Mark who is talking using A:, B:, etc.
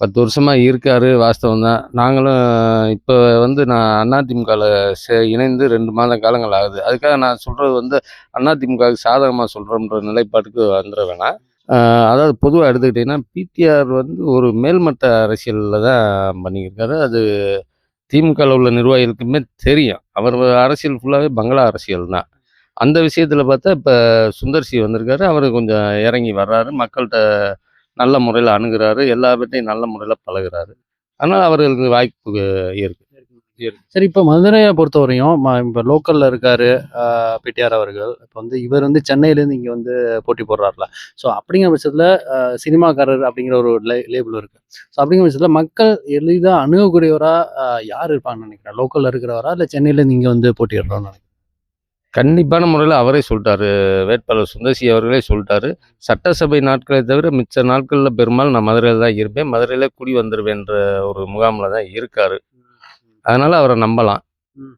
A: 10 வருஷமா இருக்காரு, வாஸ்தவம் தான். நாங்களும் இப்ப நான் அதிமுகல இணைந்து 2 மாத காலங்கள் ஆகுது. அதுக்காக நான் சொல்றது அதிமுகவுக்கு சாதகமா சொல்றோம்ன்ற நிலைப்பாட்டுக்கு வந்துர வேணாம். அ அதாவது பொதுவா எடுத்துக்கிட்டீங்கன்னா, பிடிஆர் ஒரு மேல்மட்ட அரசியல்ல தான் பண்ணியிருக்காரு. அது திமுகல உள்ள நிர்வாகிகளுக்குமே தெரியும். அவர் அரசியல் ஃபுல்லாவே பங்களா அரசியல் தான். அந்த விஷயத்துல பார்த்தா, இப்ப சுந்தர் சி வந்திருக்காரு. அவரு கொஞ்சம் இறங்கி வர்றாரு. மக்கள்ட்ட நல்ல முறையில அணுகுறாரு. எல்லார்கிட்டயும் நல்ல முறையில பழகுறாரு. அதனால அவர்களுக்கு வாய்ப்பு இருக்கு.
B: சரி, இப்ப மதுரைய பொறுத்தவரையும் இப்ப லோக்கல்ல இருக்காரு பிடிஆர் அவர்கள். இப்ப இவர் சென்னையிலேருந்து இங்க போட்டி போடுறார்ல. ஸோ அப்படிங்கிற பட்சத்துல சினிமாக்காரர் அப்படிங்கிற ஒரு லேபிள் இருக்கு. ஸோ அப்படிங்கிற பட்சத்துல மக்கள் எளிதா அணுகக்கூடியவரா யார் இருப்பாங்கன்னு நினைக்கிறேன்? லோக்கல்ல இருக்கிறவரா? இல்ல சென்னையிலேருந்து இங்க போட்டியிடுறோம்னு நினைக்கிறேன்?
A: கண்டிப்பான முறையில அவரே சொல்ட்டாரு. வேட்பாளர் சுந்தர் சி அவர்களே சொல்ட்டாரு. சட்டசபை நாட்களை தவிர மிச்ச நாட்கள்ல பெரும்பாலும் நான் மதுரையில தான் இருப்பேன். மதுரையில குடி வந்துருவேன்ற ஒரு முகாம்ல தான் இருக்காரு. அதனால அவர நம்பலாம்.
B: ம்.